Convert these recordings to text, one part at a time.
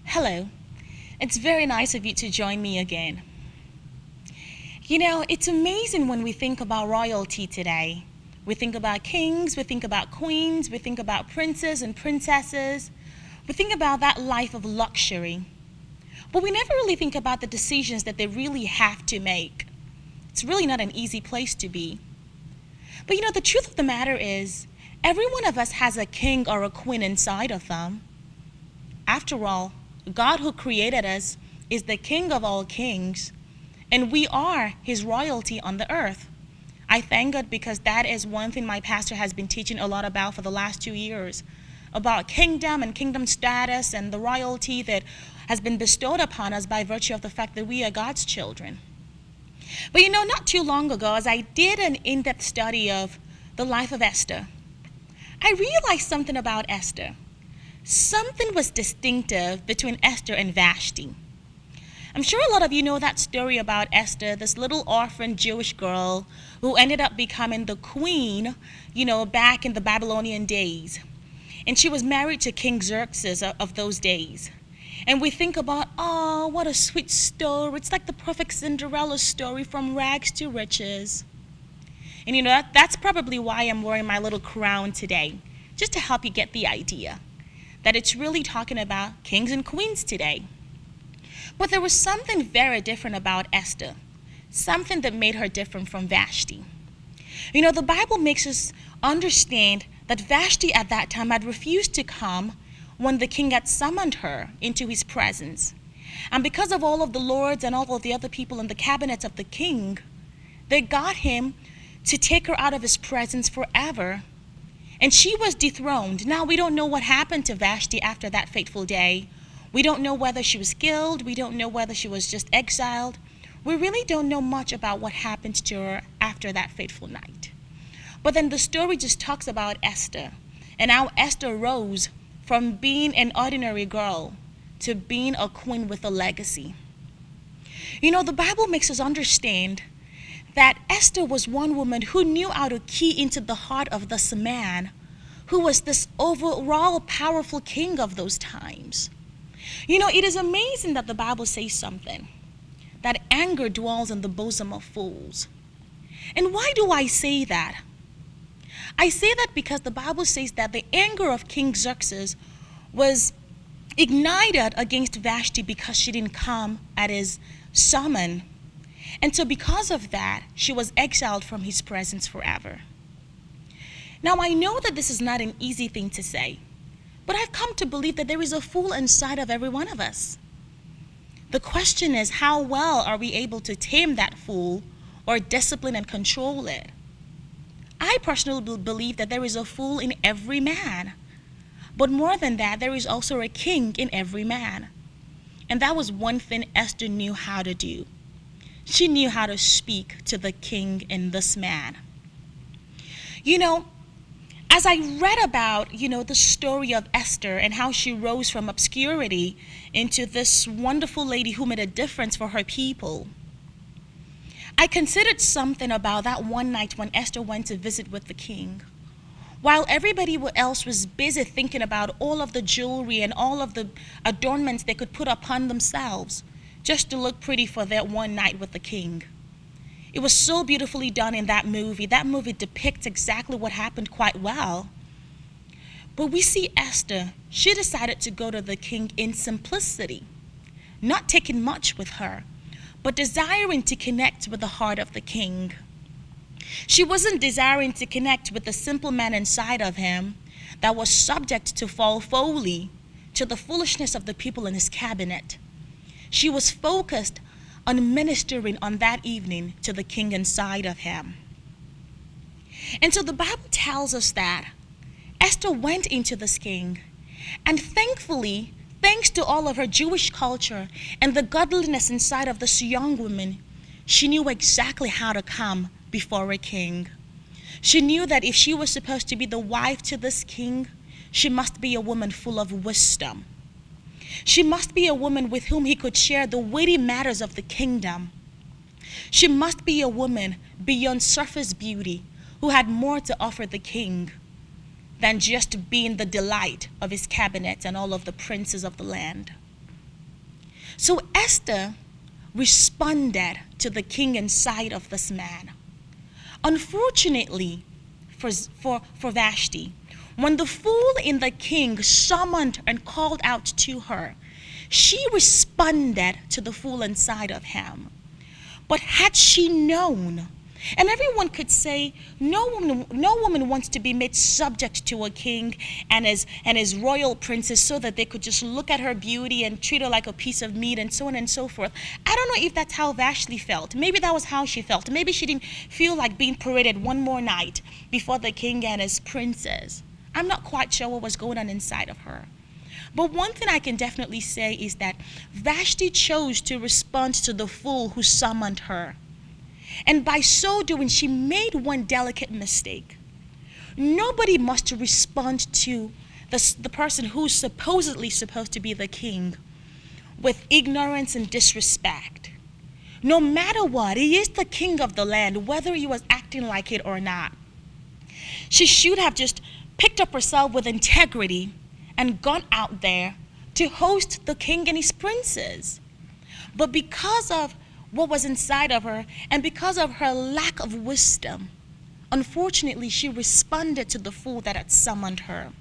Hello. It's very nice of you to join me again. It's amazing when we think about royalty today. We think about kings, we think about queens, we think about princes and princesses. We think about that life of luxury. But we never really think about the decisions that they really have to make. It's really not an easy place to be. But the truth of the matter is, every one of us has a king or a queen inside of them. After all, God who created us is the King of all kings, and we are his royalty on the earth. I thank God because that is one thing my pastor has been teaching a lot about for the last 2 years, about kingdom and kingdom status and the royalty that has been bestowed upon us by virtue of the fact that we are God's children. But not too long ago, as I did an in-depth study of the life of Esther, I realized something about Esther. Something was distinctive between Esther and Vashti. I'm sure a lot of you know that story about Esther, this little orphan Jewish girl who ended up becoming the queen, back in the Babylonian days. And she was married to King Xerxes of those days. And we think about, oh, what a sweet story. It's like the perfect Cinderella story from rags to riches. And that's probably why I'm wearing my little crown today, just to help you get the idea that it's really talking about kings and queens today. But there was something very different about Esther, something that made her different from Vashti. The Bible makes us understand that Vashti at that time had refused to come when the king had summoned her into his presence. And because of all of the lords and all of the other people in the cabinet of the king, they got him to take her out of his presence forever. And she was dethroned. Now, we don't know what happened to Vashti after that fateful day. We don't know whether she was killed. We don't know whether she was just exiled. We really don't know much about what happened to her after that fateful night. But then the story just talks about Esther and how Esther rose from being an ordinary girl to being a queen with a legacy. The Bible makes us understand that Esther was one woman who knew how to key into the heart of this man who was this overall powerful king of those times. It is amazing that the Bible says something, that anger dwells in the bosom of fools. And why do I say that? I say that because the Bible says that the anger of King Xerxes was ignited against Vashti because she didn't come at his summon. And so because of that, she was exiled from his presence forever. Now, I know that this is not an easy thing to say, but I've come to believe that there is a fool inside of every one of us. The question is, how well are we able to tame that fool or discipline and control it? I personally believe that there is a fool in every man. But more than that, there is also a king in every man. And that was one thing Esther knew how to do. She knew how to speak to the king in this man. As I read about, the story of Esther and how she rose from obscurity into this wonderful lady who made a difference for her people, I considered something about that one night when Esther went to visit with the king. While everybody else was busy thinking about all of the jewelry and all of the adornments they could put upon themselves just to look pretty for that one night with the king. It was so beautifully done in that movie. That movie depicts exactly what happened quite well. But we see Esther, she decided to go to the king in simplicity, not taking much with her, but desiring to connect with the heart of the king. She wasn't desiring to connect with the simple man inside of him that was subject to fall folly to the foolishness of the people in his cabinet. She was focused on ministering on that evening to the king inside of him. And so the Bible tells us that Esther went into this king, and thankfully, thanks to all of her Jewish culture and the godliness inside of this young woman, she knew exactly how to come before a king. She knew that if she was supposed to be the wife to this king, she must be a woman full of wisdom. She must be a woman with whom he could share the weighty matters of the kingdom. She must be a woman beyond surface beauty who had more to offer the king than just being the delight of his cabinet and all of the princes of the land. So Esther responded to the king inside of this man. Unfortunately for Vashti, when the fool in the king summoned and called out to her, she responded to the fool inside of him. But had she known, and everyone could say no woman wants to be made subject to a king and his royal princess so that they could just look at her beauty and treat her like a piece of meat and so on and so forth. I don't know if that's how Vashti felt. Maybe that was how she felt. Maybe she didn't feel like being paraded one more night before the king and his princess. I'm not quite sure what was going on inside of her. But one thing I can definitely say is that Vashti chose to respond to the fool who summoned her. And by so doing, she made one delicate mistake. Nobody must respond to the person who's supposedly supposed to be the king with ignorance and disrespect. No matter what, he is the king of the land, whether he was acting like it or not. She should have just picked up herself with integrity and gone out there to host the king and his princes. But because of what was inside of her and because of her lack of wisdom, unfortunately, she responded to the fool that had summoned her.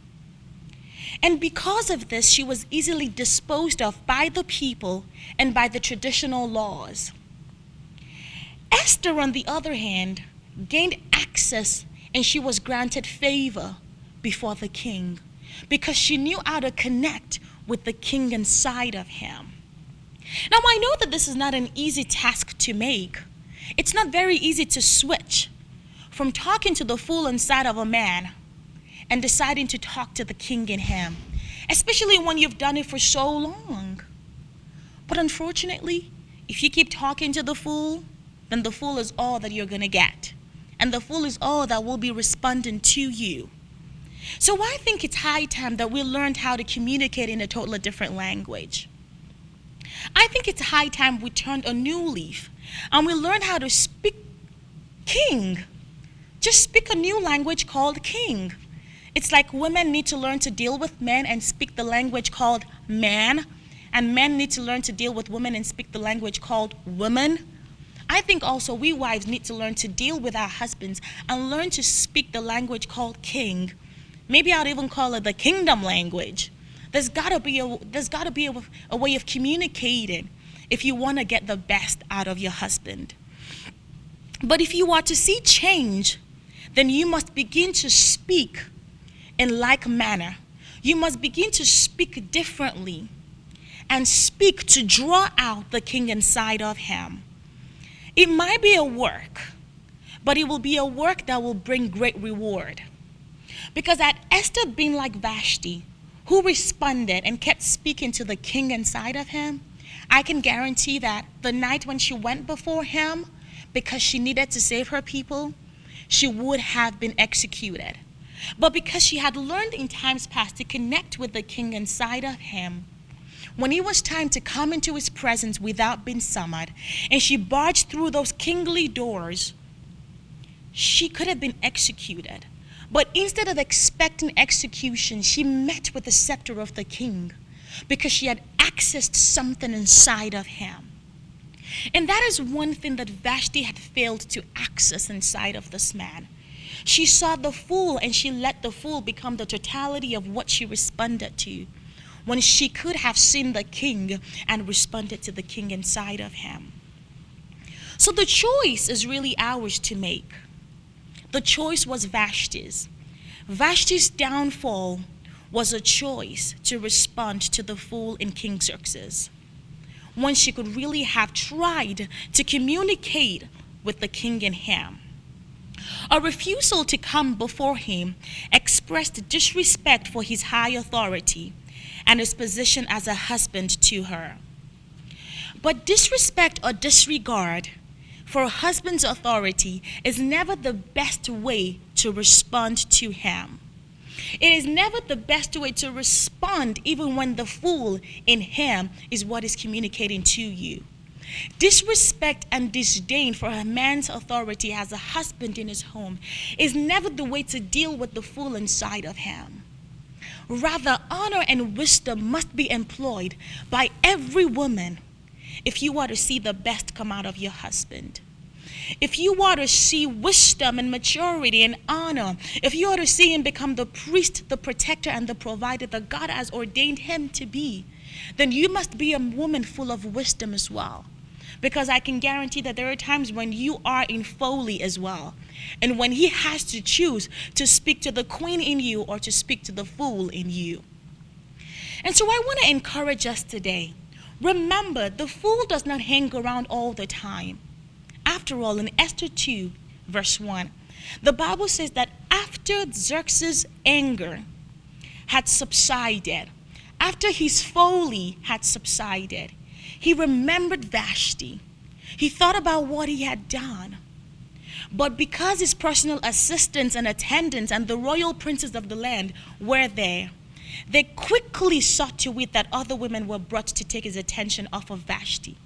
And because of this, she was easily disposed of by the people and by the traditional laws. Esther, on the other hand, gained access and she was granted favor before the king because she knew how to connect with the king inside of him. Now, I know that this is not an easy task to make. It's not very easy to switch from talking to the fool inside of a man and deciding to talk to the king in him, especially when you've done it for so long. But unfortunately, if you keep talking to the fool, then the fool is all that you're going to get. And the fool is all that will be responding to you. So I think it's high time that we learned how to communicate in a totally different language. I think it's high time we turned a new leaf and we learned how to speak king. Just speak a new language called king. It's like women need to learn to deal with men and speak the language called man, and men need to learn to deal with women and speak the language called woman. I think also we wives need to learn to deal with our husbands and learn to speak the language called king. Maybe I'd even call it the kingdom language. There's gotta be a way of communicating if you want to get the best out of your husband. But if you are to see change, then you must begin to speak in like manner. You must begin to speak differently and speak to draw out the king inside of him. It might be a work, but it will be a work that will bring great reward. Because had Esther been like Vashti, who responded and kept speaking to the king inside of him, I can guarantee that the night when she went before him, because she needed to save her people, she would have been executed. But because she had learned in times past to connect with the king inside of him, when it was time to come into his presence without being summoned, and she barged through those kingly doors, she could have been executed. But instead of expecting execution, she met with the scepter of the king because she had accessed something inside of him. And that is one thing that Vashti had failed to access inside of this man. She saw the fool and she let the fool become the totality of what she responded to, when she could have seen the king and responded to the king inside of him. So the choice is really ours to make. The choice was Vashti's. Vashti's downfall was a choice to respond to the fool in King Xerxes, when she could really have tried to communicate with the king in him. A refusal to come before him expressed disrespect for his high authority and his position as a husband to her. But disrespect or disregard for a husband's authority is never the best way to respond to him. It is never the best way to respond even when the fool in him is what is communicating to you. Disrespect and disdain for a man's authority as a husband in his home is never the way to deal with the fool inside of him. Rather, honor and wisdom must be employed by every woman if you are to see the best come out of your husband. If you are to see wisdom and maturity and honor, if you are to see him become the priest, the protector, and the provider that God has ordained him to be, then you must be a woman full of wisdom as well. Because I can guarantee that there are times when you are in folly as well. And when he has to choose to speak to the queen in you or to speak to the fool in you. And so I want to encourage us today. Remember, the fool does not hang around all the time. After all, in Esther 2, verse 1, the Bible says that after Xerxes' anger had subsided, after his folly had subsided, he remembered Vashti. He thought about what he had done. But because his personal assistants and attendants and the royal princes of the land were there, they quickly saw to it that other women were brought to take his attention off of Vashti.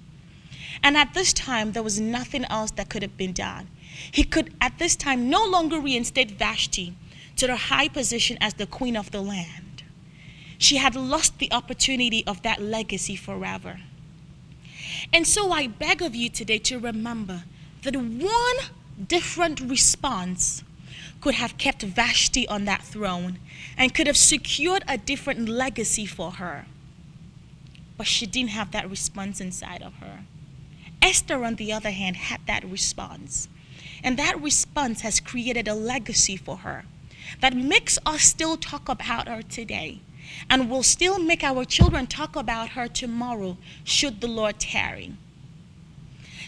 And at this time, there was nothing else that could have been done. He could, at this time, no longer reinstate Vashti to the high position as the queen of the land. She had lost the opportunity of that legacy forever. And so I beg of you today to remember that one different response could have kept Vashti on that throne and could have secured a different legacy for her. But she didn't have that response inside of her. Esther, on the other hand, had that response. And that response has created a legacy for her that makes us still talk about her today. And will still make our children talk about her tomorrow, should the Lord tarry.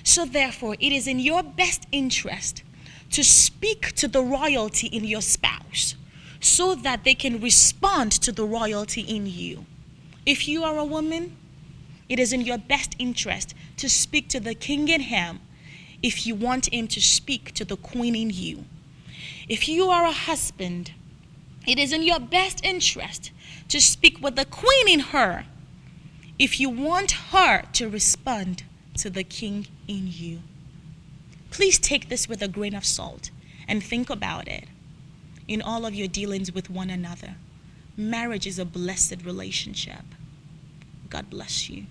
So therefore, it is in your best interest to speak to the royalty in your spouse so that they can respond to the royalty in you. If you are a woman, it is in your best interest to speak to the king in him if you want him to speak to the queen in you. If you are a husband, it is in your best interest to speak with the queen in her if you want her to respond to the king in you. Please take this with a grain of salt and think about it in all of your dealings with one another. Marriage is a blessed relationship. God bless you.